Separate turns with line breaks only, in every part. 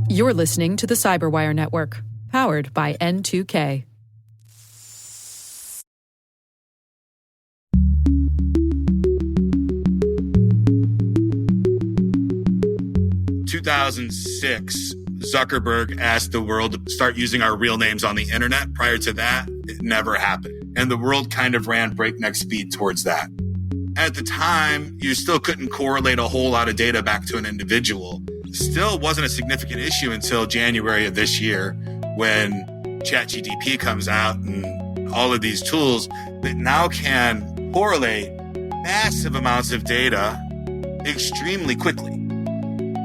You're listening to the Cyberwire Network, powered by N2K.
In 2006, Zuckerberg asked the world to start using our real names on the internet. Prior to that, it never happened. And the world kind of ran breakneck speed towards that. At the time, you still couldn't correlate a whole lot of data back to an individual. Still wasn't a significant issue until January of this year when ChatGPT comes out and all of these tools that now can correlate massive amounts of data extremely quickly.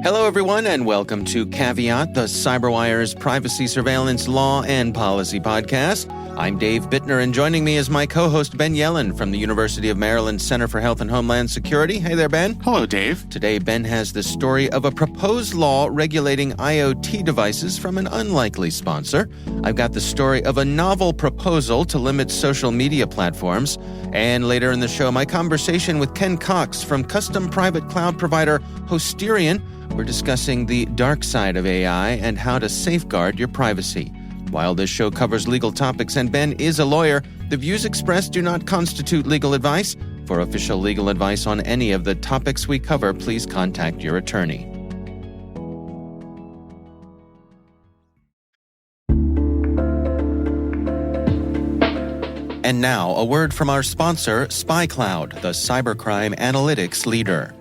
Hello, everyone, and welcome to Caveat, the Cyberwire's privacy surveillance law and policy podcast. I'm Dave Bittner, and joining me is my co-host Ben Yellen from the University of Maryland Center for Health and Homeland Security. Hey there, Ben.
Hello, Dave.
Today, Ben has the story of a proposed law regulating IoT devices from an unlikely sponsor. I've got the story of a novel proposal to limit social media platforms. And later in the show, my conversation with Ken Cox from custom private cloud provider Hosterian. We're discussing the dark side of AI and how to safeguard your privacy. While this show covers legal topics and Ben is a lawyer, the views expressed do not constitute legal advice. For official legal advice on any of the topics we cover, please contact your attorney. And now, a word from our sponsor, SpyCloud, the cybercrime analytics leader.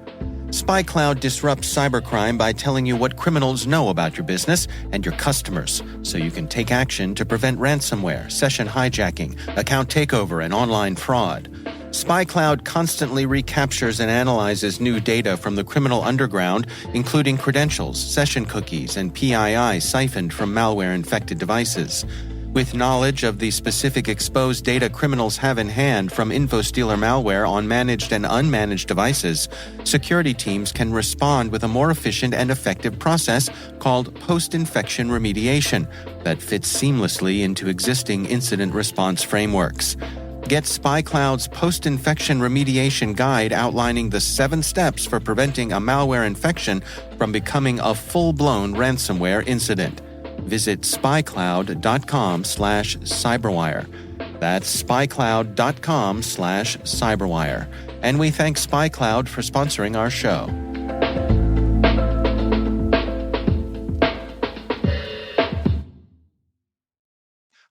SpyCloud disrupts cybercrime by telling you what criminals know about your business and your customers, so you can take action to prevent ransomware, session hijacking, account takeover, and online fraud. SpyCloud constantly recaptures and analyzes new data from the criminal underground, including credentials, session cookies, and PII siphoned from malware-infected devices. With knowledge of the specific exposed data criminals have in hand from InfoStealer malware on managed and unmanaged devices, security teams can respond with a more efficient and effective process called post-infection remediation that fits seamlessly into existing incident response frameworks. Get SpyCloud's post-infection remediation guide outlining the 7 steps for preventing a malware infection from becoming a full-blown ransomware incident. Visit spycloud.com/cyberwire. That's spycloud.com/cyberwire. And we thank SpyCloud for sponsoring our show.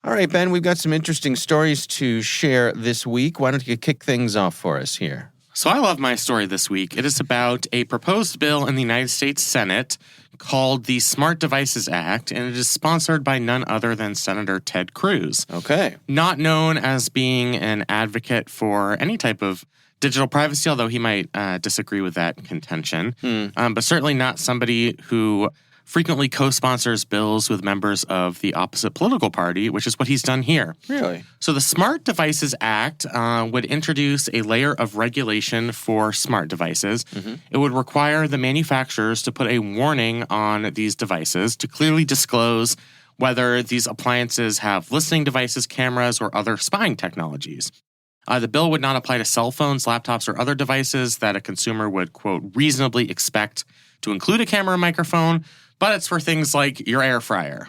All right, Ben, we've got some interesting stories to share this week. Why don't you kick things off for us here?
So I love my story this week. It is about a proposed bill in the United States Senate called the Smart Devices Act, and it is sponsored by none other than Senator Ted Cruz.
Okay.
Not known as being an advocate for any type of digital privacy, although he might disagree with that contention, but certainly not somebody who frequently co-sponsors bills with members of the opposite political party, which is what he's done here.
Really?
So the Smart Devices Act would introduce a layer of regulation for smart devices. Mm-hmm. It would require the manufacturers to put a warning on these devices to clearly disclose whether these appliances have listening devices, cameras, or other spying technologies. The bill would not apply to cell phones, laptops, or other devices that a consumer would, quote, reasonably expect to include a camera or microphone, but it's for things like your air fryer,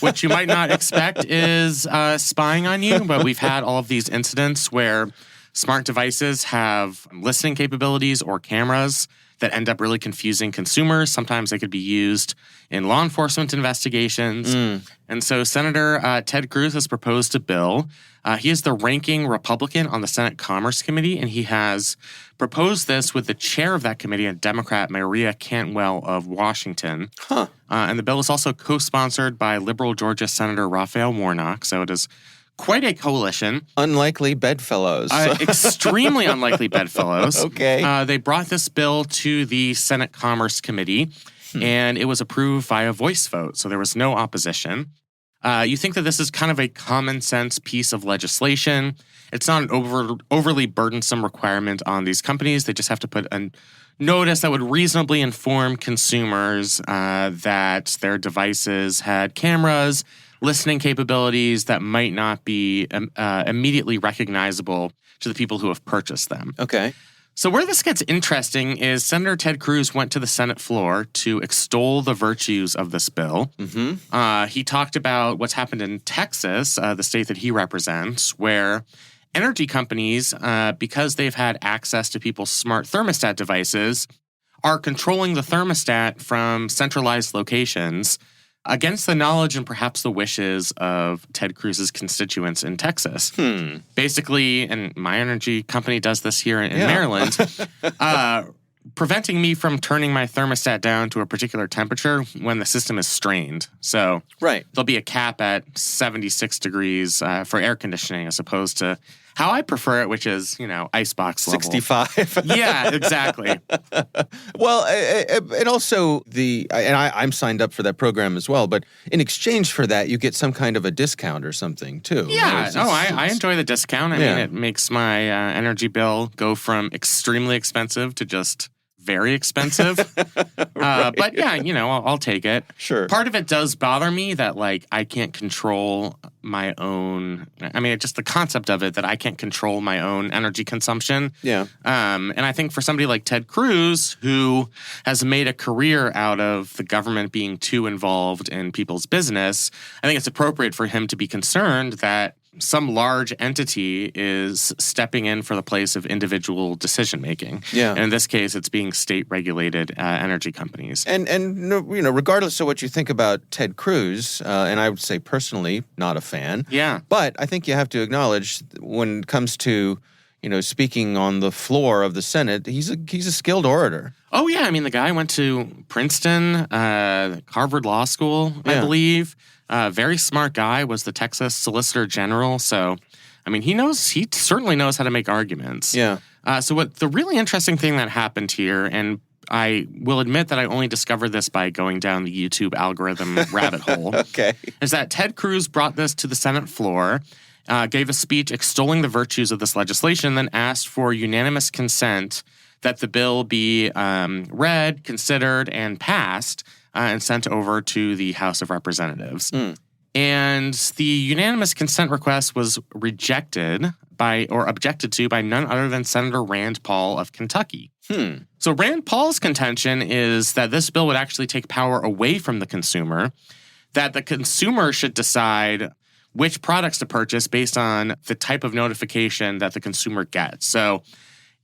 which you might not expect is spying on you. But we've had all of these incidents where smart devices have listening capabilities or cameras that end up really confusing consumers. Sometimes they could be used in law enforcement investigations. And so Senator Ted Cruz has proposed a bill. He is the ranking Republican on the Senate Commerce Committee, and he has proposed this with the chair of that committee, a Democrat, Maria Cantwell of Washington. And the bill is also co-sponsored by liberal Georgia Senator Raphael Warnock, so it is quite a coalition.
Unlikely bedfellows.
Extremely unlikely bedfellows.
Okay.
They brought this bill to the Senate Commerce Committee, and it was approved via voice vote, so there was no opposition. You think that this is kind of a common sense piece of legislation. It's not an overly burdensome requirement on these companies. They just have to put a notice that would reasonably inform consumers that their devices had cameras, listening capabilities that might not be immediately recognizable to the people who have purchased them.
Okay.
So where this gets interesting is Senator Ted Cruz went to the Senate floor to extol the virtues of this bill. He talked about what's happened in Texas, the state that he represents, where energy companies, because they've had access to people's smart thermostat devices, are controlling the thermostat from centralized locations against the knowledge and perhaps the wishes of Ted Cruz's constituents in Texas. Basically, and my energy company does this here in Maryland, preventing me from turning my thermostat down to a particular temperature when the system is strained. So there'll be a cap at 76 degrees for air conditioning as opposed to how I prefer it, which is, icebox level.
65.
Yeah, exactly.
Well, and also I'm signed up for that program as well, but in exchange for that, you get some kind of a discount or something too.
Yeah, I enjoy the discount. I mean, it makes my energy bill go from extremely expensive to just very expensive. But yeah, I'll take it.
Sure.
Part of it does bother me that I can't control my own, just the concept of it that I can't control my own energy consumption.
Yeah.
And I think for somebody like Ted Cruz, who has made a career out of the government being too involved in people's business, I think it's appropriate for him to be concerned that some large entity is stepping in for the place of individual decision-making.
Yeah.
And in this case, it's being state-regulated energy companies.
And regardless of what you think about Ted Cruz, and I would say personally, not a fan.
Yeah.
But I think you have to acknowledge when it comes to, speaking on the floor of the Senate, he's a skilled orator.
Oh, yeah. The guy went to Princeton, Harvard Law School, I believe. Very smart guy, was the Texas Solicitor General. So, he certainly knows how to make arguments.
Yeah.
So what the really interesting thing that happened here, and I will admit that I only discovered this by going down the YouTube algorithm rabbit hole, is that Ted Cruz brought this to the Senate floor, gave a speech extolling the virtues of this legislation, then asked for unanimous consent that the bill be read, considered, and passed, and sent over to the House of Representatives. And the unanimous consent request was objected to by none other than Senator Rand Paul of Kentucky. So Rand Paul's contention is that this bill would actually take power away from the consumer, that the consumer should decide which products to purchase based on the type of notification that the consumer gets. So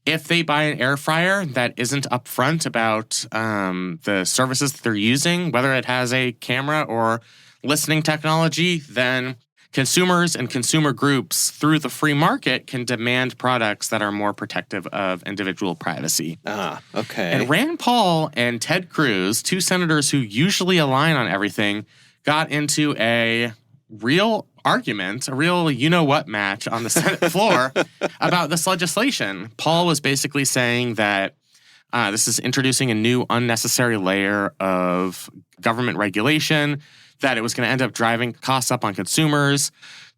if they buy an air fryer that isn't upfront about the services that they're using, whether it has a camera or listening technology, then consumers and consumer groups through the free market can demand products that are more protective of individual privacy.
Okay.
And Rand Paul and Ted Cruz, two senators who usually align on everything, got into a real argument, a real you-know-what match on the Senate floor about this legislation. Paul was basically saying that this is introducing a new unnecessary layer of government regulation, that it was going to end up driving costs up on consumers.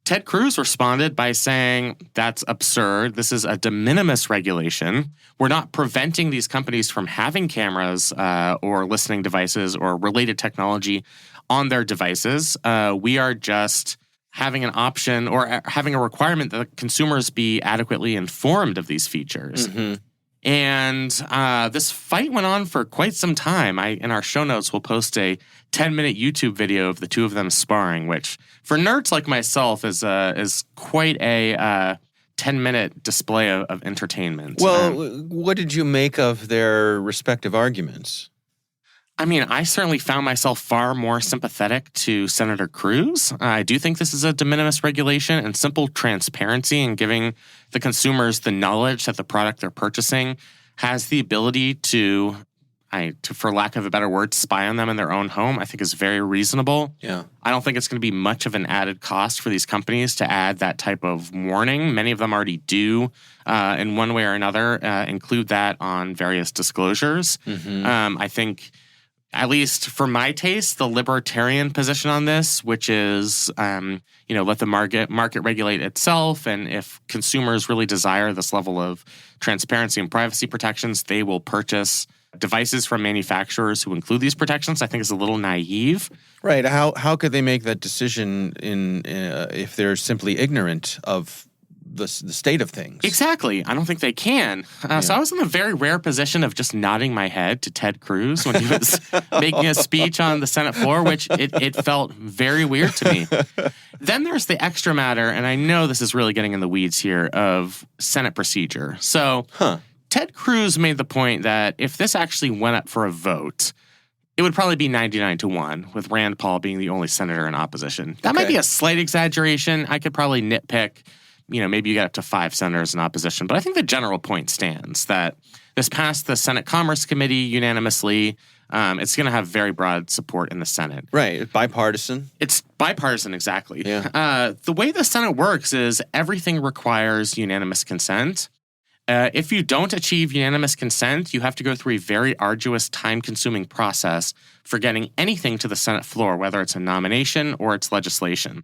Ted Cruz responded by saying, that's absurd. This is a de minimis regulation. We're not preventing these companies from having cameras or listening devices or related technology on their devices. We are just having an option or having a requirement that consumers be adequately informed of these features. And this fight went on for quite some time. In our show notes, we'll post a 10-minute YouTube video of the two of them sparring, which for nerds like myself is quite a 10-minute display of entertainment.
Well, what did you make of their respective arguments?
I certainly found myself far more sympathetic to Senator Cruz. I do think this is a de minimis regulation, and simple transparency and giving the consumers the knowledge that the product they're purchasing has the ability to, for lack of a better word, spy on them in their own home, I think is very reasonable.
Yeah.
I don't think it's going to be much of an added cost for these companies to add that type of warning. Many of them already do, in one way or another, include that on various disclosures. I think, at least for my taste, the libertarian position on this, which is, let the market regulate itself. And if consumers really desire this level of transparency and privacy protections, they will purchase devices from manufacturers who include these protections, I think is a little naive.
Right. How could they make that decision if they're simply ignorant of the state of things.
Exactly. I don't think they can. So I was in the very rare position of just nodding my head to Ted Cruz when he was making a speech on the Senate floor, which it felt very weird to me. Then there's the extra matter, and I know this is really getting in the weeds here, of Senate procedure. So Ted Cruz made the point that if this actually went up for a vote, it would probably be 99-1, with Rand Paul being the only senator in opposition. That might be a slight exaggeration. I could probably nitpick. Maybe you get up to 5 senators in opposition. But I think the general point stands that this passed the Senate Commerce Committee unanimously. It's going to have very broad support in the Senate.
Right. Bipartisan.
It's bipartisan, exactly.
Yeah.
The way the Senate works is everything requires unanimous consent. If you don't achieve unanimous consent, you have to go through a very arduous, time-consuming process for getting anything to the Senate floor, whether it's a nomination or it's legislation.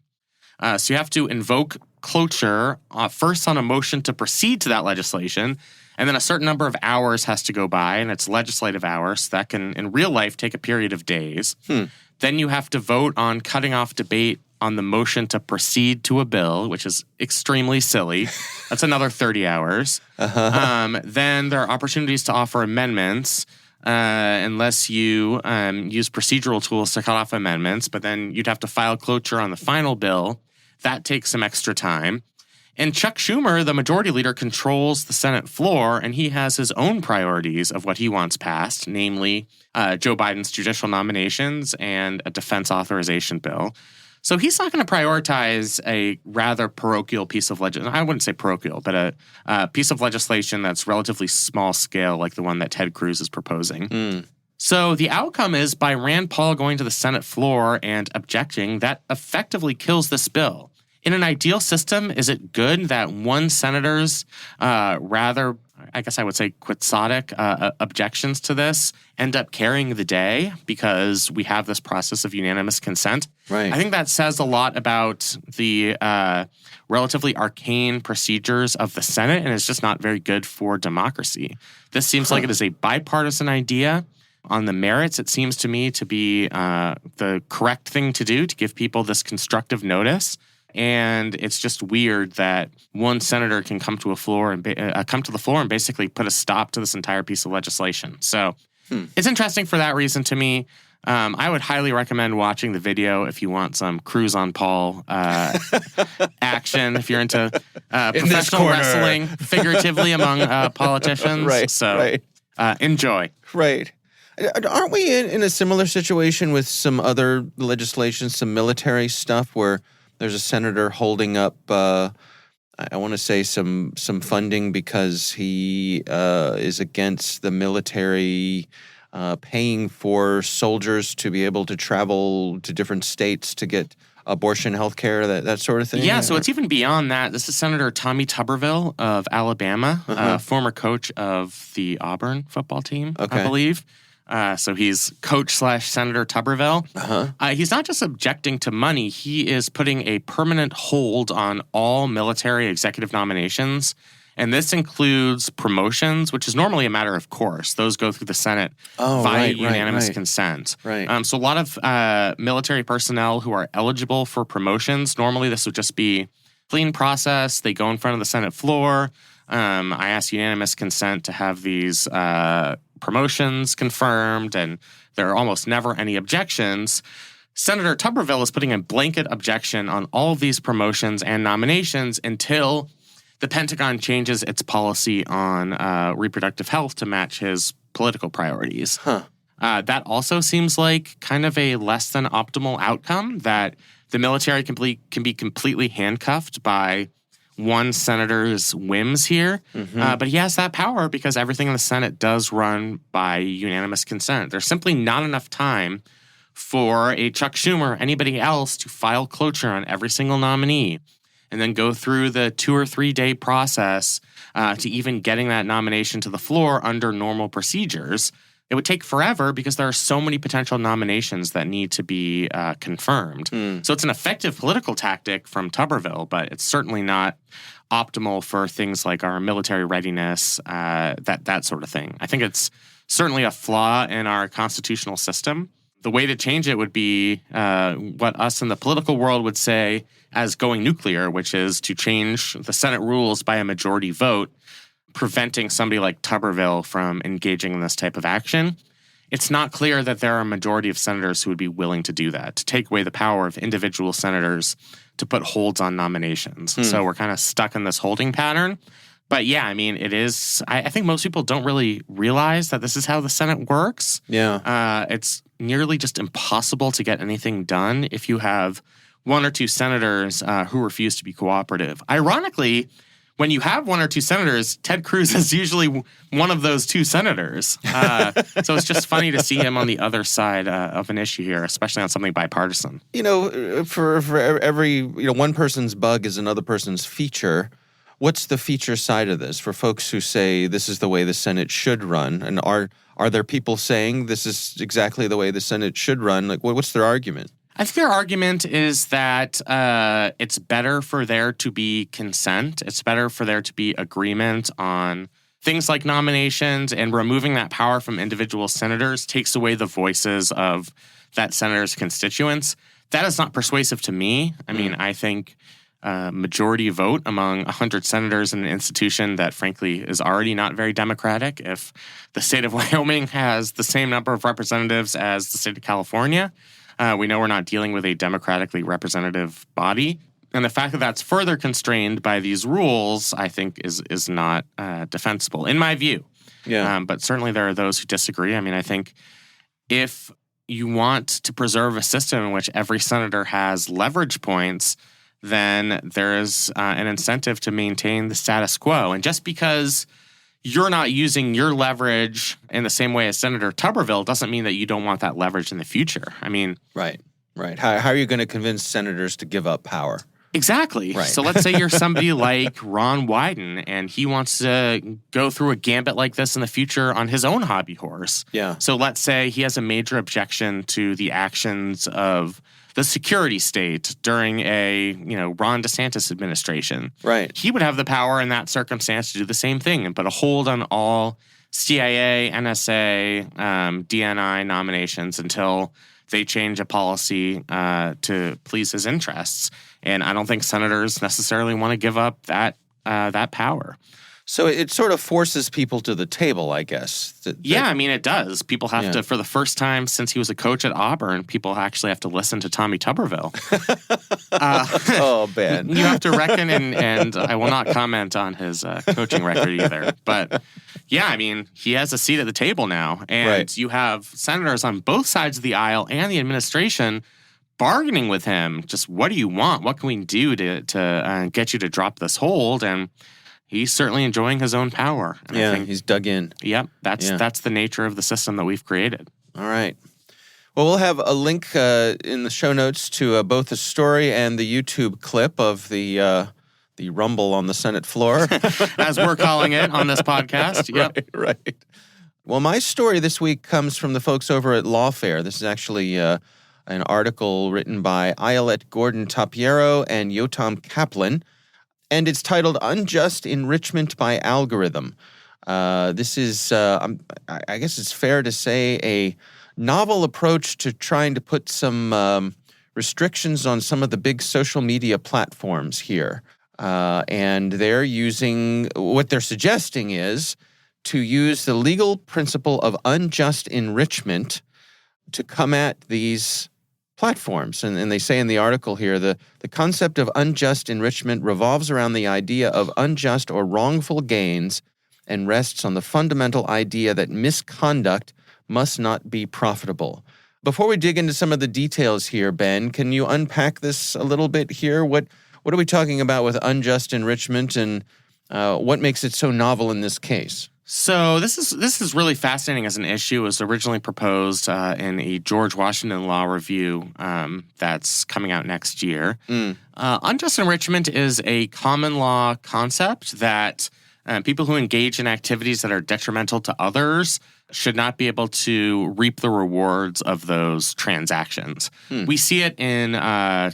So you have to invoke cloture first on a motion to proceed to that legislation, and then a certain number of hours has to go by, and it's legislative hours. So that can, in real life, take a period of days. Then you have to vote on cutting off debate on the motion to proceed to a bill, which is extremely silly. That's another 30 hours. Then there are opportunities to offer amendments, unless you use procedural tools to cut off amendments. But then you'd have to file cloture on the final bill. That takes some extra time. And Chuck Schumer, the majority leader, controls the Senate floor, and he has his own priorities of what he wants passed, namely Joe Biden's judicial nominations and a defense authorization bill. So he's not going to prioritize a rather parochial piece of legislation. I wouldn't say parochial, but a piece of legislation that's relatively small scale, like the one that Ted Cruz is proposing. So the outcome is, by Rand Paul going to the Senate floor and objecting, that effectively kills this bill. In an ideal system, is it good that one senator's rather, I guess I would say, quixotic objections to this end up carrying the day because we have this process of unanimous consent?
Right.
I think that says a lot about the relatively arcane procedures of the Senate, and it's just not very good for democracy. This seems like it is a bipartisan idea. On the merits, it seems to me to be the correct thing to do, to give people this constructive notice. And it's just weird that one senator can come to the floor and basically put a stop to this entire piece of legislation. So it's interesting for that reason to me. I would highly recommend watching the video if you want some Cruz on Paul action, if you're into professional wrestling, figuratively among politicians.
Right.
So enjoy.
Right. Aren't we in a similar situation with some other legislation, some military stuff where there's a senator holding up, I want to say, some funding because he is against the military paying for soldiers to be able to travel to different states to get abortion health care, that sort of thing?
Yeah, so it's even beyond that. This is Senator Tommy Tuberville of Alabama, former coach of the Auburn football team, I believe. So he's Coach/Senator Tuberville. He's not just objecting to money. He is putting a permanent hold on all military executive nominations. And this includes promotions, which is normally a matter of course. Those go through the Senate via unanimous consent.
Right.
So a lot of military personnel who are eligible for promotions, normally this would just be a clean process. They go in front of the Senate floor. I ask unanimous consent to have these promotions confirmed, and there are almost never any objections. Senator Tuberville is putting a blanket objection on all of these promotions and nominations until the Pentagon changes its policy on reproductive health to match his political priorities. That also seems like kind of a less than optimal outcome, that the military can be completely handcuffed by one senator's whims here. But he has that power because everything in the Senate does run by unanimous consent. There's simply not enough time for a Chuck Schumer or anybody else to file cloture on every single nominee and then go through the 2 or 3 day process to even getting that nomination to the floor under normal procedures. It would take forever because there are so many potential nominations that need to be confirmed. So it's an effective political tactic from Tuberville, but it's certainly not optimal for things like our military readiness, that sort of thing. I think it's certainly a flaw in our constitutional system The way to change it would be what us in the political world would say as going nuclear, which is to change the Senate rules by a majority vote, preventing somebody like Tuberville from engaging in this type of action. It's not clear that there are a majority of senators who would be willing to do that, to take away the power of individual senators to put holds on nominations. So we're kind of stuck in this holding pattern. But yeah, I mean, it is, I think most people don't really realize that this is how the Senate works.
Yeah.
It's nearly just impossible to get anything done if you have one or two senators who refuse to be cooperative. Ironically, when you have one or two senators, Ted Cruz is usually one of those two senators. So it's just funny to see him on the other side of an issue here, especially on something bipartisan.
You know, for every, one person's bug is another person's feature. What's the feature side of this for folks who say this is the way the Senate should run? And are there people saying this is exactly the way the Senate should run? Like, what's their argument?
I think their argument is that it's better for there to be consent. It's better for there to be agreement on things like nominations, and removing that power from individual senators takes away the voices of that senator's constituents. That is not persuasive to me. I mean, I think majority vote among 100 senators in an institution that, frankly, is already not very democratic. If the state of Wyoming has the same number of representatives as the state of California, we know we're not dealing with a democratically representative body. And the fact that that's further constrained by these rules, I think, is not defensible, in my view.
Yeah.
But certainly there are those who disagree. I mean, I think if you want to preserve a system in which every senator has leverage points, then there is an incentive to maintain the status quo. And just because you're not using your leverage in the same way as Senator Tuberville doesn't mean that you don't want that leverage in the future. I mean...
Right. How are you going to convince senators to give up power?
Exactly.
Right.
So let's say you're somebody like Ron Wyden, and he wants to go through a gambit like this in the future on his own hobby horse.
Yeah.
So let's say he has a major objection to the actions of the security state during a, Ron DeSantis administration.
Right.
He would have the power in that circumstance to do the same thing and put a hold on all CIA, NSA, DNI nominations until they change a policy to please his interests. And I don't think senators necessarily want to give up that power.
So it sort of forces people to the table, I guess.
Yeah, I mean, it does. People have to, for the first time since he was a coach at Auburn, people actually have to listen to Tommy Tuberville.
Oh, Ben.
You have to reckon, and I will not comment on his coaching record either. But yeah, I mean, he has a seat at the table now. And you have senators on both sides of the aisle and the administration bargaining with him. Just, what do you want? What can we do to get you to drop this hold? And he's certainly enjoying his own power. And
yeah,
I think,
he's dug in.
Yep, that's the nature of the system that we've created.
All right. Well, we'll have a link in the show notes to both the story and the YouTube clip of the rumble on the Senate floor.
As we're calling it on this podcast. Yep.
Right. Well, my story this week comes from the folks over at Lawfare. This is actually an article written by Ayelet Gordon-Tapiero and Yotam Kaplan. And it's titled Unjust Enrichment by Algorithm. This is, I guess it's fair to say, a novel approach to trying to put some restrictions on some of the big social media platforms here. And they're using, what they're suggesting is to use the legal principle of unjust enrichment to come at these platforms. And they say in the article here, the concept of unjust enrichment revolves around the idea of unjust or wrongful gains and rests on the fundamental idea that misconduct must not be profitable. Before we dig into some of the details here, Ben, can you unpack this a little bit here? What are we talking about with unjust enrichment, and what makes it so novel in this case?
So this is really fascinating as an issue. It was originally proposed in a George Washington Law Review that's coming out next year. Unjust enrichment is a common law concept that people who engage in activities that are detrimental to others should not be able to reap the rewards of those transactions. We see it in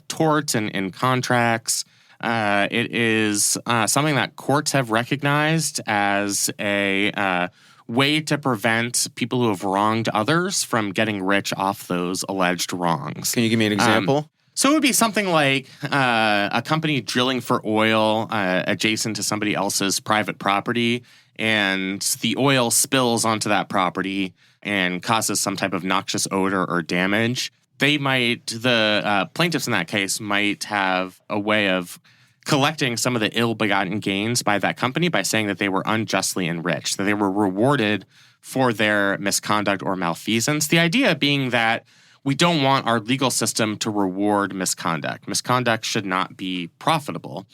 torts and in contracts. It is something that courts have recognized as a way to prevent people who have wronged others from getting rich off those alleged wrongs.
Can you give me an example?
So it would be something like a company drilling for oil adjacent to somebody else's private property, and the oil spills onto that property and causes some type of noxious odor or damage. The plaintiffs in that case might have a way of collecting some of the ill-begotten gains by that company by saying that they were unjustly enriched, that they were rewarded for their misconduct or malfeasance. The idea being that we don't want our legal system to reward misconduct. Misconduct should not be profitable.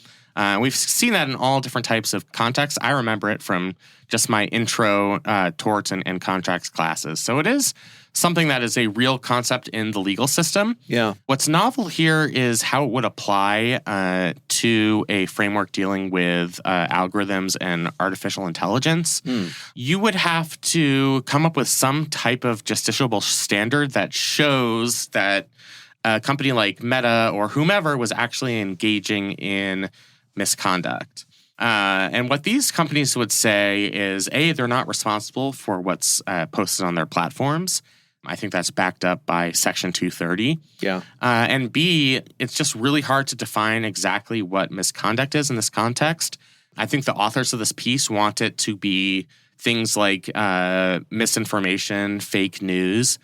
We've seen that in all different types of contexts. I remember it from just my intro torts and contracts classes. So it is something that is a real concept in the legal system.
Yeah.
What's novel here is how it would apply to a framework dealing with algorithms and artificial intelligence. You would have to come up with some type of justiciable standard that shows that a company like Meta or whomever was actually engaging in misconduct. And what these companies would say is, A, they're not responsible for what's posted on their platforms. I think that's backed up by Section 230.
Yeah.
And B, it's just really hard to define exactly what misconduct is in this context. I think the authors of this piece want it to be things like misinformation, fake news.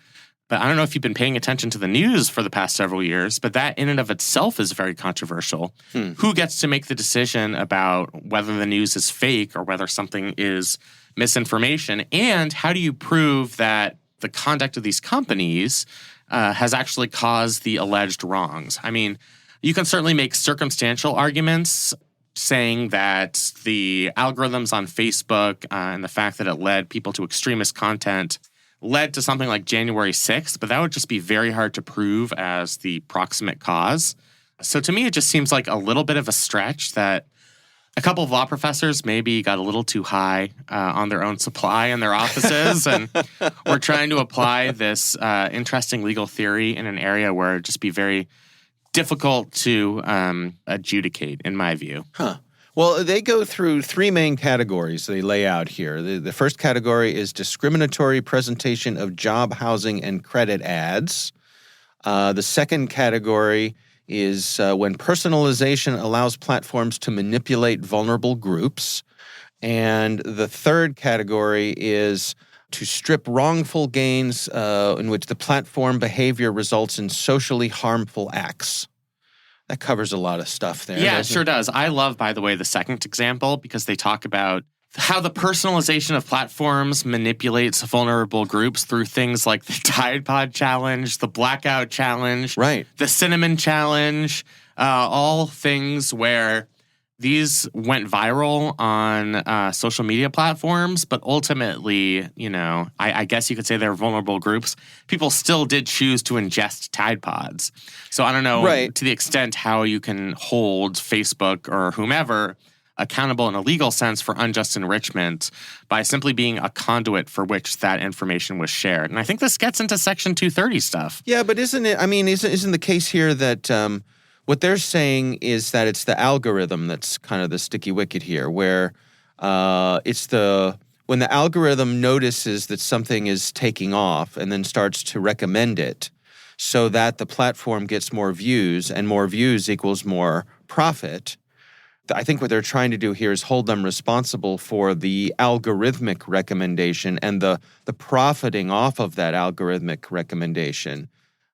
But I don't know if you've been paying attention to the news for the past several years, but that in and of itself is very controversial. Who gets to make the decision about whether the news is fake or whether something is misinformation? And how do you prove that the conduct of these companies has actually caused the alleged wrongs? I mean, you can certainly make circumstantial arguments saying that the algorithms on Facebook and the fact that it led people to extremist content led to something like January 6th, but that would just be very hard to prove as the proximate cause. So to me, it just seems like a little bit of a stretch that a couple of law professors maybe got a little too high on their own supply in their offices and were trying to apply this interesting legal theory in an area where it'd just be very difficult to adjudicate, in my view.
Well, they go through three main categories they lay out here. The first category is discriminatory presentation of job, housing, and credit ads. The second category is when personalization allows platforms to manipulate vulnerable groups. And the third category is to strip wrongful gains in which the platform behavior results in socially harmful acts. That covers a lot of stuff there.
Yeah, it sure does. I love, by the way, the second example because they talk about how the personalization of platforms manipulates vulnerable groups through things like the Tide Pod Challenge, the Blackout Challenge,
right,
the Cinnamon Challenge, all things where these went viral on social media platforms, but ultimately, I guess you could say they're vulnerable groups. People still did choose to ingest Tide Pods. So I don't know to the extent how you can hold Facebook or whomever accountable in a legal sense for unjust enrichment by simply being a conduit for which that information was shared. And I think this gets into Section 230 stuff.
Yeah, but isn't the case here that what they're saying is that it's the algorithm that's kind of the sticky wicket here, where when the algorithm notices that something is taking off and then starts to recommend it so that the platform gets more views, and more views equals more profit. I think what they're trying to do here is hold them responsible for the algorithmic recommendation and the profiting off of that algorithmic recommendation,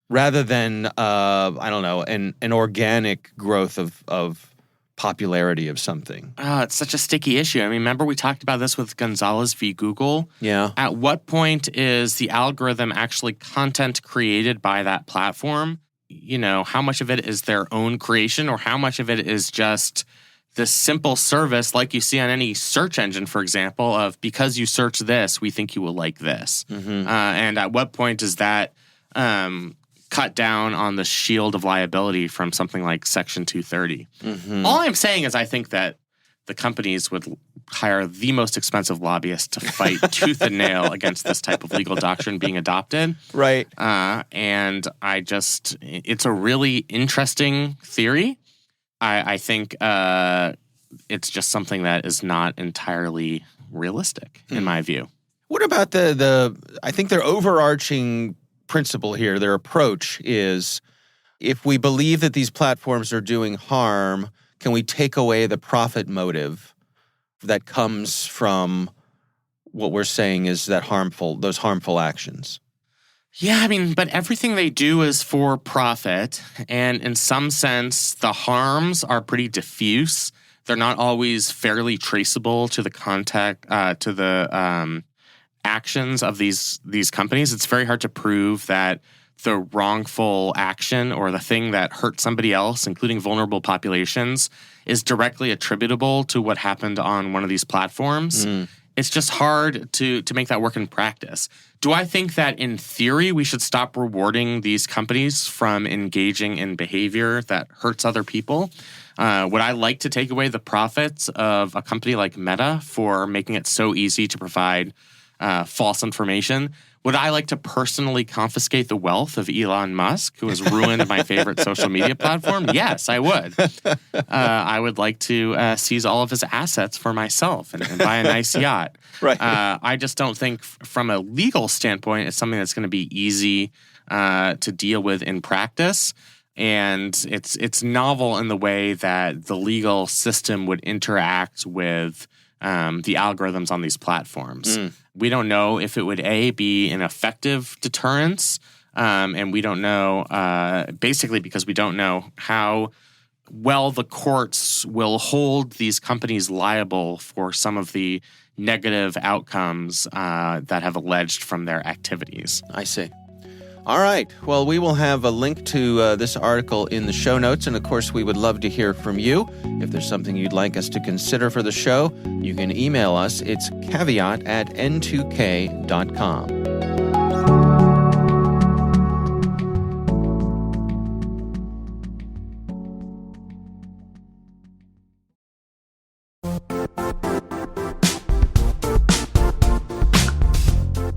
rather than an organic growth of popularity of something.
It's such a sticky issue. I mean, remember we talked about this with Gonzalez v. Google?
Yeah.
At what point is the algorithm actually content created by that platform? How much of it is their own creation, or how much of it is just this simple service like you see on any search engine, for example, of because you search this, we think you will like this.
Mm-hmm.
And at what point does that cut down on the shield of liability from something like Section 230?
Mm-hmm.
All I'm saying is I think that the companies would hire the most expensive lobbyists to fight tooth and nail against this type of legal doctrine being adopted.
Right.
And it's a really interesting theory. I think it's just something that is not entirely realistic, in my view.
What about I think their overarching principle here, their approach is, if we believe that these platforms are doing harm, can we take away the profit motive that comes from what we're saying is those harmful actions?
Yeah, I mean, but everything they do is for profit. And in some sense, the harms are pretty diffuse. They're not always fairly traceable to the actions of these companies. It's very hard to prove that the wrongful action or the thing that hurt somebody else, including vulnerable populations, is directly attributable to what happened on one of these platforms. It's just hard to make that work in practice. Do I think that in theory we should stop rewarding these companies from engaging in behavior that hurts other people? Would I like to take away the profits of a company like Meta for making it so easy to provide false information? Would I like to personally confiscate the wealth of Elon Musk, who has ruined my favorite social media platform? Yes, I would. I would like to seize all of his assets for myself and buy a nice yacht.
Right.
I just don't think from a legal standpoint it's something that's going to be easy to deal with in practice. And it's novel in the way that the legal system would interact with the algorithms on these platforms. We don't know if it would, be an effective deterrence, and we don't know, basically because we don't know how well the courts will hold these companies liable for some of the negative outcomes that have alleged from their activities.
I see. All right. Well, we will have a link to this article in the show notes. And of course, we would love to hear from you. If there's something you'd like us to consider for the show, you can email us. It's caveat@n2k.com.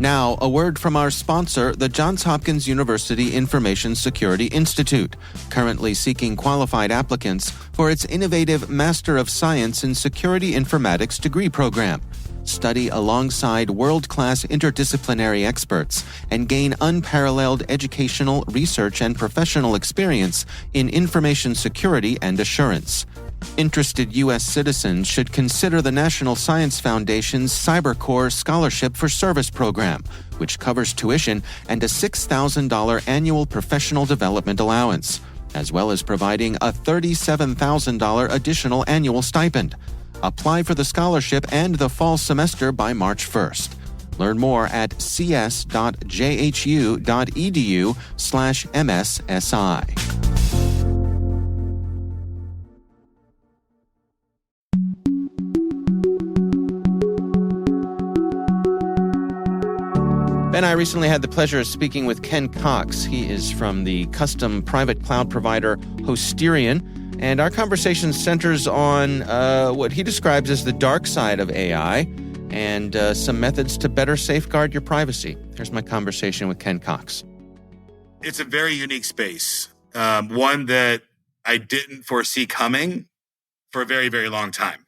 Now, a word from our sponsor, the Johns Hopkins University Information Security Institute, currently seeking qualified applicants for its innovative Master of Science in Security Informatics degree program. Study alongside world-class interdisciplinary experts and gain unparalleled educational, research, and professional experience in information security and assurance. Interested U.S. citizens should consider the National Science Foundation's CyberCore Scholarship for Service program, which covers tuition and a $6,000 annual professional development allowance, as well as providing a $37,000 additional annual stipend. Apply for the scholarship and the fall semester by March 1st. Learn more at cs.jhu.edu/MSSI. Ben, I recently had the pleasure of speaking with Ken Cox. He is from the custom private cloud provider Hosterian, and our conversation centers on what he describes as the dark side of AI and some methods to better safeguard your privacy. Here's my conversation with Ken Cox.
It's a very unique space, one that I didn't foresee coming for a very, very long time.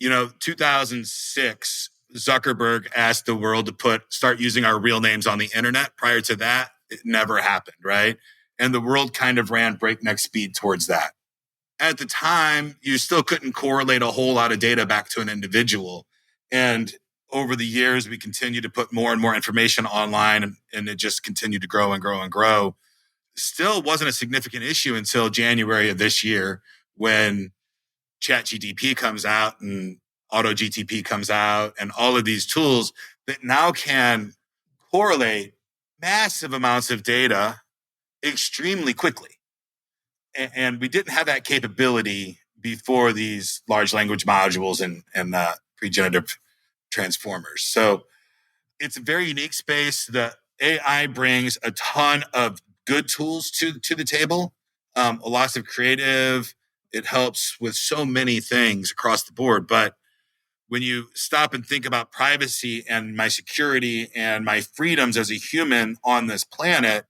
2006, Zuckerberg asked the world to start using our real names on the internet. Prior to that, it never happened, right? And the world kind of ran breakneck speed towards that. At the time, you still couldn't correlate a whole lot of data back to an individual. And over the years, we continued to put more and more information online, and it just continued to grow and grow and grow. Still wasn't a significant issue until January of this year, when ChatGPT comes out and AutoGTP comes out, and all of these tools that now can correlate massive amounts of data extremely quickly. And we didn't have that capability before these large language modules and pre-generative transformers. So it's a very unique space. The AI brings a ton of good tools to the table, lots of creative. It helps with so many things across the board. But when you stop and think about privacy and my security and my freedoms as a human on this planet,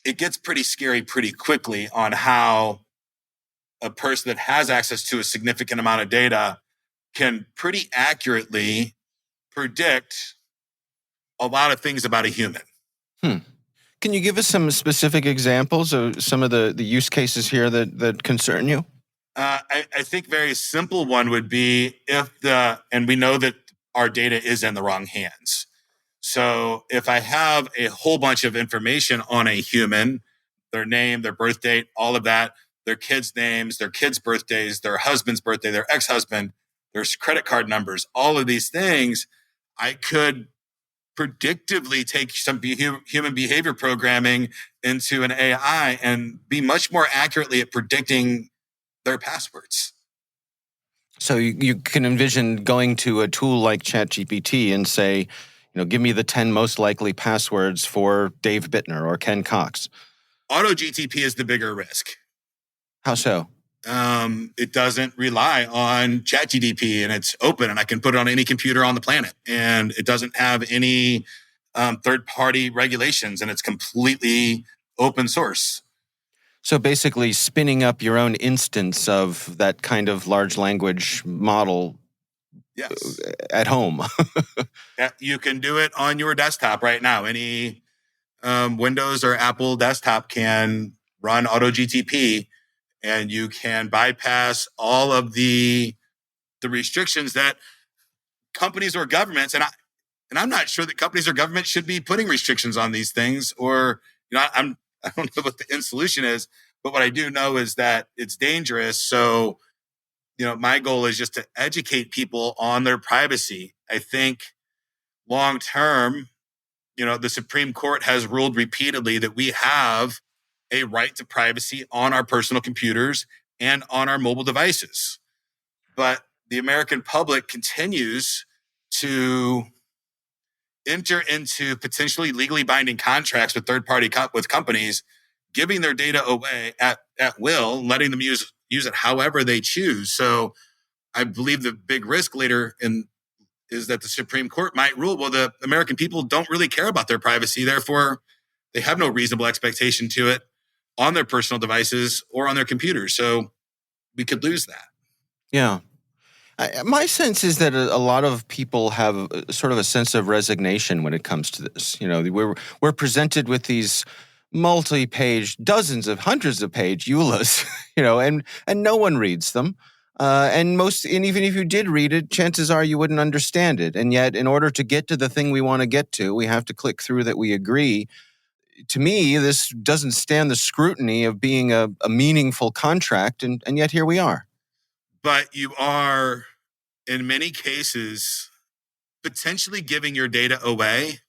it gets pretty scary pretty quickly on how a person that has access to a significant amount of data can pretty accurately predict a lot of things about a human.
Can you give us some specific examples of some of the use cases here that concern you?
I think very simple one would be and we know that our data is in the wrong hands. So if I have a whole bunch of information on a human, their name, their birth date, all of that, their kids' names, their kids' birthdays, their husband's birthday, their ex-husband, their credit card numbers, all of these things, I could predictively take some human behavior programming into an AI and be much more accurately at predicting their passwords.
So you can envision going to a tool like ChatGPT and say, give me the 10 most likely passwords for Dave Bittner or Ken Cox.
Auto GTP is the bigger risk.
How so?
It doesn't rely on ChatGPT, and it's open, and I can put it on any computer on the planet, and it doesn't have any third-party regulations, and it's completely open source.
So basically spinning up your own instance of that kind of large language model at home.
Yeah, you can do it on your desktop right now. Any Windows or Apple desktop can run AutoGTP, and you can bypass all of the restrictions that companies or governments, and I'm not sure that companies or governments should be putting restrictions on these things, or I don't know what the end solution is, but what I do know is that it's dangerous. So, my goal is just to educate people on their privacy. I think long term, the Supreme Court has ruled repeatedly that we have a right to privacy on our personal computers and on our mobile devices. But the American public continues to enter into potentially legally binding contracts with third-party with companies, giving their data away at will, letting them use it however they choose. So I believe the big risk later is that the Supreme Court might rule, well, the American people don't really care about their privacy. Therefore, they have no reasonable expectation to it on their personal devices or on their computers. So we could lose that.
Yeah. My sense is that a lot of people have sort of a sense of resignation when it comes to this. We're presented with these multi-page, hundreds of page EULAs, and no one reads them. And even if you did read it, chances are you wouldn't understand it. And yet, in order to get to the thing we want to get to, we have to click through that we agree. To me, this doesn't stand the scrutiny of being a meaningful contract, and yet here we are.
But you are, in many cases, potentially giving your data away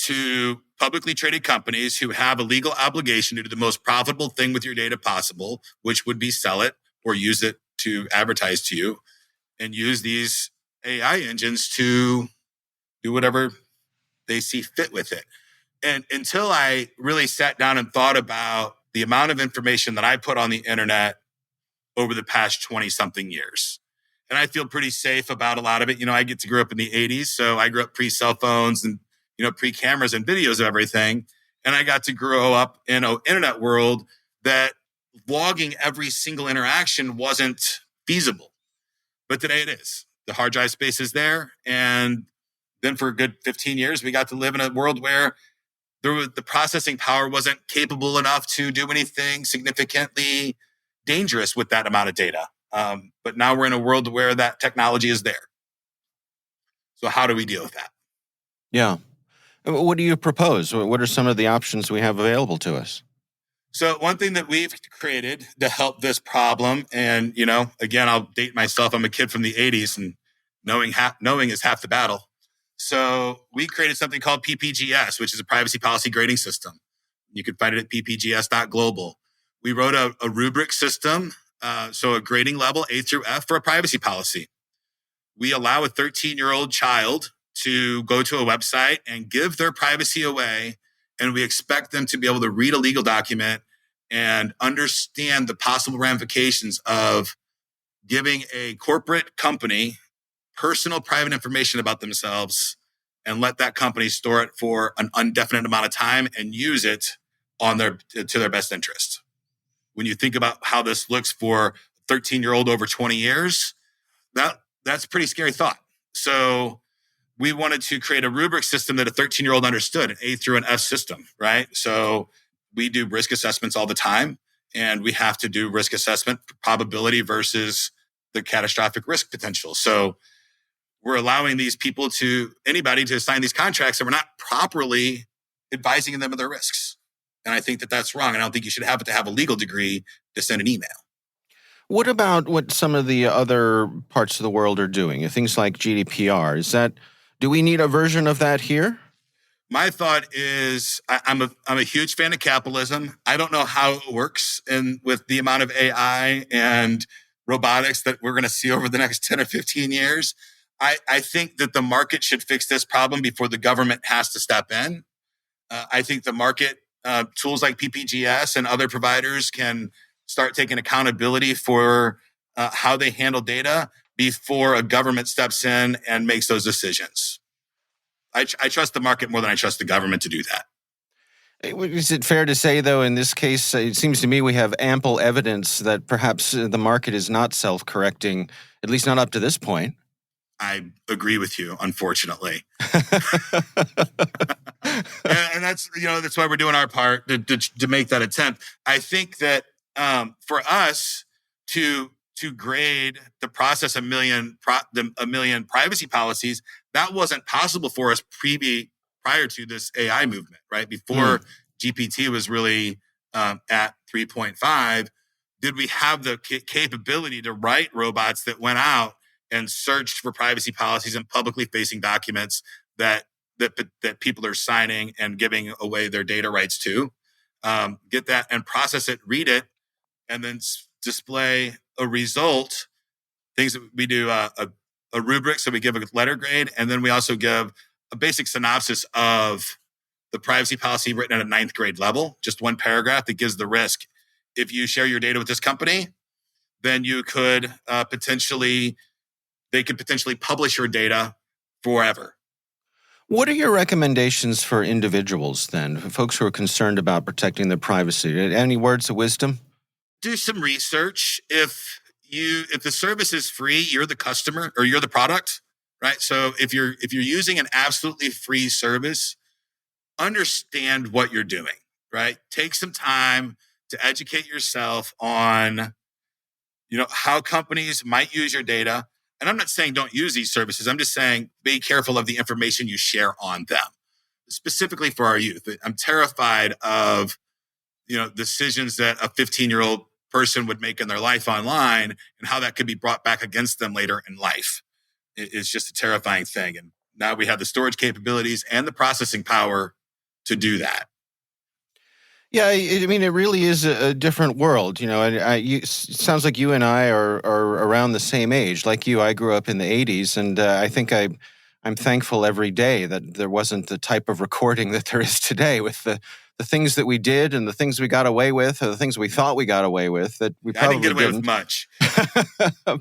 to publicly traded companies who have a legal obligation to do the most profitable thing with your data possible, which would be sell it or use it to advertise to you, and use these AI engines to do whatever they see fit with it. And until I really sat down and thought about the amount of information that I put on the internet over the past 20-something years, and I feel pretty safe about a lot of it. I get to grow up in the 80s, so I grew up pre-cell phones and, pre-cameras and videos of everything. And I got to grow up in an internet world that logging every single interaction wasn't feasible. But today it is. The hard drive space is there. And then for a good 15 years, we got to live in a world where the processing power wasn't capable enough to do anything significantly dangerous with that amount of data. But now we're in a world where that technology is there. So how do we deal with that?
Yeah. What do you propose? What are some of the options we have available to us?
So one thing that we've created to help this problem, and, again, I'll date myself. I'm a kid from the 80s, and knowing is half the battle. So we created something called PPGS, which is a privacy policy grading system. You can find it at ppgs.global. We wrote a rubric system, so a grading level A through F for a privacy policy. We allow a 13-year-old child to go to a website and give their privacy away, and we expect them to be able to read a legal document and understand the possible ramifications of giving a corporate company personal private information about themselves and let that company store it for an indefinite amount of time and use it to their best interest. When you think about how this looks for a 13-year-old over 20 years, that's a pretty scary thought. So we wanted to create a rubric system that a 13-year-old understood, an A through an F system, right? So we do risk assessments all the time, and we have to do risk assessment probability versus the catastrophic risk potential. So we're allowing these people anybody to sign these contracts, and we're not properly advising them of their risks. And I think that that's wrong. I don't think you should have to have a legal degree to send an email.
What about what some of the other parts of the world are doing? Things like GDPR. Do we need a version of that here?
My thought is I'm a huge fan of capitalism. I don't know how it works with the amount of AI and robotics that we're going to see over the next 10 or 15 years. I think that the market should fix this problem before the government has to step in. I think the market, tools like PPGS and other providers can start taking accountability for how they handle data before a government steps in and makes those decisions. I trust the market more than I trust the government to do that.
Is it fair to say, though, in this case, it seems to me we have ample evidence that perhaps the market is not self-correcting, at least not up to this point?
I agree with you, unfortunately. and that's why we're doing our part to make that attempt. I think that for us to grade the process a million privacy policies, that wasn't possible for us prior to this AI movement, right? Before GPT was really at 3.5, did we have the capability to write robots that went out and searched for privacy policies and publicly facing documents that people are signing and giving away their data rights to, get that and process it, read it, and then display a result. Things that we do a rubric, so we give a letter grade, and then we also give a basic synopsis of the privacy policy written at a 9th grade level, just one paragraph that gives the risk. If you share your data with this company, then you could they could potentially publish your data forever.
What are your recommendations for individuals then, for folks who are concerned about protecting their privacy? Any words of wisdom?
Do some research. If the service is free, you're the customer or you're the product, right? So if you're using an absolutely free service, understand what you're doing, right? Take some time to educate yourself on, how companies might use your data. And I'm not saying don't use these services. I'm just saying be careful of the information you share on them, specifically for our youth. I'm terrified of, decisions that a 15-year-old person would make in their life online and how that could be brought back against them later in life. It's just a terrifying thing. And now we have the storage capabilities and the processing power to do that.
Yeah, I mean, it really is a different world. It sounds like you and I are around the same age. Like you, I grew up in the 80s, and I think I'm thankful every day that there wasn't the type of recording that there is today with the things that we did and the things we got away with or the things we thought we got away with that we probably
didn't get away with much.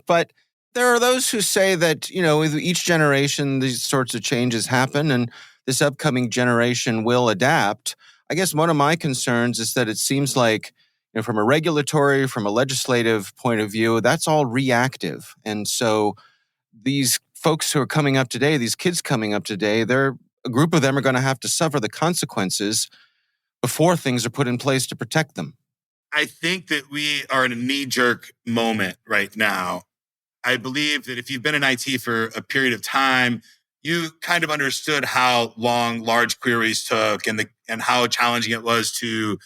But there are those who say that, with each generation, these sorts of changes happen and this upcoming generation will adapt. I guess one of my concerns is that it seems like, from a regulatory, from a legislative point of view, that's all reactive. And so these folks who are coming up today, these kids coming up today, a group of them are going to have to suffer the consequences before things are put in place to protect them.
I think that we are in a knee-jerk moment right now. I believe that if you've been in IT for a period of time, you kind of understood how long large queries took and how challenging it was to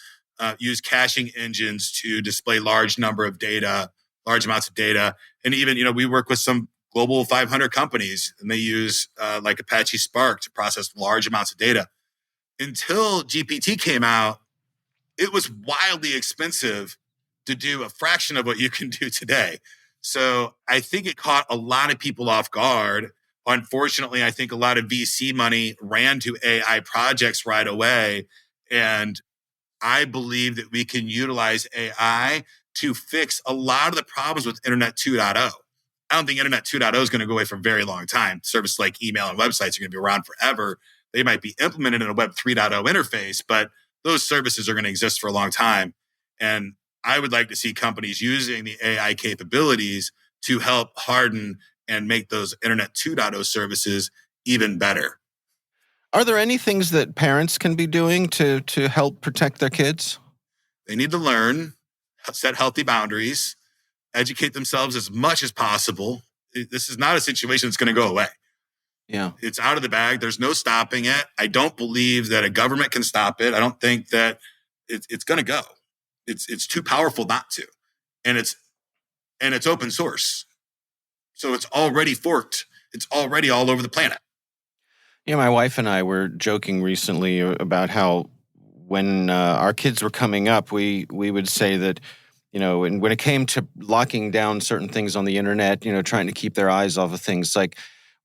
use caching engines to display large amounts of data. And even, we work with some global 500 companies and they use like Apache Spark to process large amounts of data. Until GPT came out, it was wildly expensive to do a fraction of what you can do today. So I think it caught a lot of people off guard. Unfortunately, I think a lot of VC money ran to AI projects right away. And I believe that we can utilize AI to fix a lot of the problems with Internet 2.0. I don't think Internet 2.0 is going to go away for a very long time. Services like email and websites are going to be around forever. They might be implemented in a Web 3.0 interface, but those services are going to exist for a long time. And I would like to see companies using the AI capabilities to help harden and make those Internet 2.0 services even better.
Are there any things that parents can be doing to help protect their kids?
They need to learn, set healthy boundaries, educate themselves as much as possible. This is not a situation that's going to go away.
Yeah.
It's out of the bag. There's no stopping it. I don't believe that a government can stop it. I don't think that it's going to go. It's too powerful not to. And it's open source. So it's already forked. It's already all over the planet.
Yeah, my wife and I were joking recently about how when our kids were coming up, we would say that, and when it came to locking down certain things on the internet, trying to keep their eyes off of things, like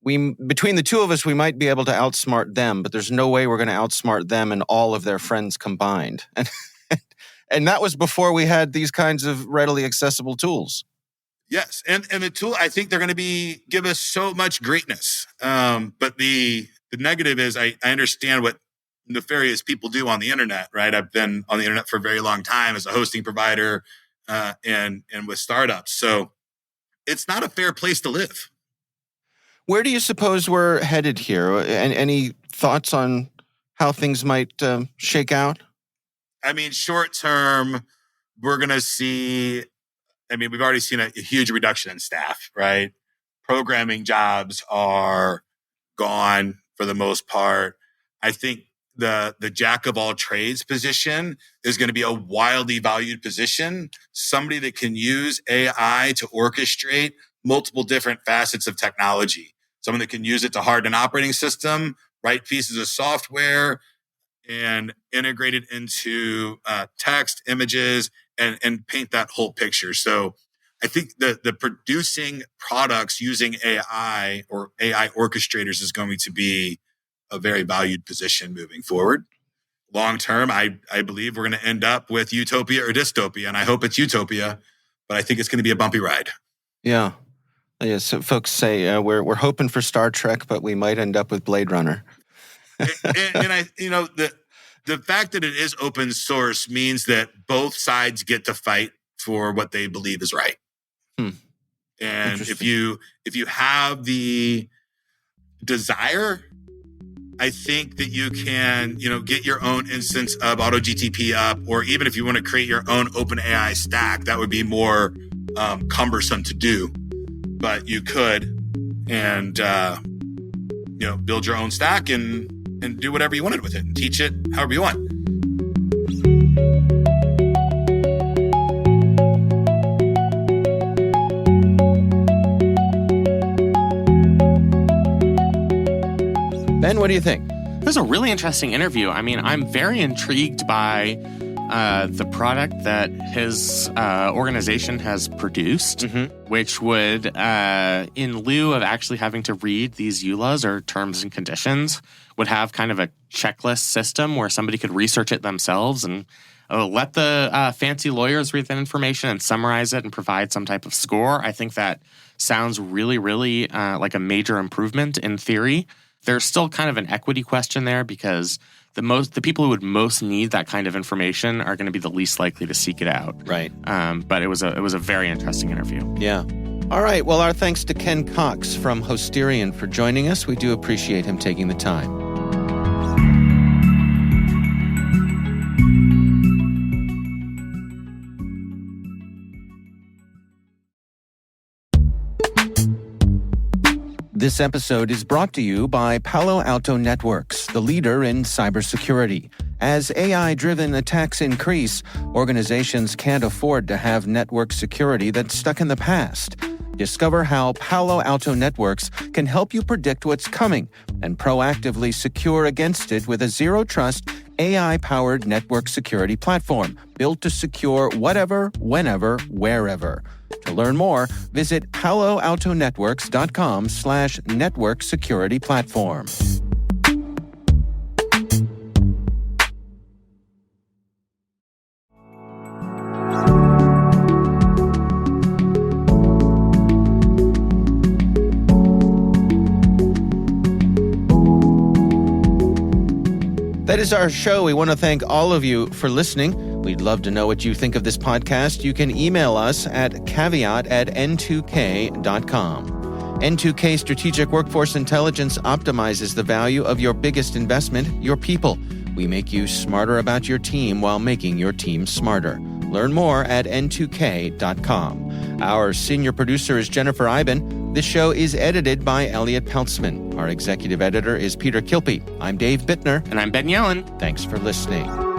between the two of us, we might be able to outsmart them, but there's no way we're going to outsmart them and all of their friends combined. And that was before we had these kinds of readily accessible tools.
Yes, and the tool, I think they're going to give us so much greatness. But the negative is I understand what nefarious people do on the internet, right? I've been on the internet for a very long time as a hosting provider and with startups. So it's not a fair place to live.
Where do you suppose we're headed here? And any thoughts on how things might shake out?
I mean, short term, we're going to see, we've already seen a huge reduction in staff, right? Programming jobs are gone for the most part. I think the jack of all trades position is going to be a wildly valued position. Somebody that can use AI to orchestrate multiple different facets of technology. Someone that can use it to harden an operating system, write pieces of software, and integrate it into text, images, and paint that whole picture. So I think the producing products using AI or AI orchestrators is going to be a very valued position moving forward. Long term, I believe we're going to end up with utopia or dystopia, and I hope it's utopia, but I think it's going to be a bumpy ride.
Yeah. So folks say we're hoping for Star Trek, but we might end up with Blade Runner.
The fact that it is open source means that both sides get to fight for what they believe is right. And if you have the desire, I think that you can, get your own instance of AutoGTP up, or even if you want to create your own OpenAI stack, that would be more cumbersome to do. But you could, and build your own stack and do whatever you wanted with it and teach it however you want.
Ben, what do you think?
It was a really interesting interview. I'm very intrigued by the product that his organization has produced, which would, in lieu of actually having to read these EULAs or terms and conditions, would have kind of a checklist system where somebody could research it themselves and let the fancy lawyers read that information and summarize it and provide some type of score. I think that sounds really, really like a major improvement in theory. There's still kind of an equity question there because the people who would most need that kind of information are going to be the least likely to seek it out.
Right.
But it was a very interesting interview.
Yeah. All right. Well, our thanks to Ken Cox from Hosterian for joining us. We do appreciate him taking the time. This episode is brought to you by Palo Alto Networks, the leader in cybersecurity. As AI-driven attacks increase, organizations can't afford to have network security that's stuck in the past. Discover how Palo Alto Networks can help you predict what's coming and proactively secure against it with a zero-trust, AI-powered network security platform built to secure whatever, whenever, wherever. To learn more, visit paloaltonetworks.com/network security platform. That is our show. We want to thank all of you for listening. We'd love to know what you think of this podcast. You can email us at caveat@n2k.com. N2K Strategic Workforce Intelligence optimizes the value of your biggest investment, your people. We make you smarter about your team while making your team smarter. Learn more at n2k.com. Our senior producer is Jennifer Iben. This show is edited by Elliot Peltzman. Our executive editor is Peter Kilpe. I'm Dave Bittner.
And I'm Ben Yellen.
Thanks for listening.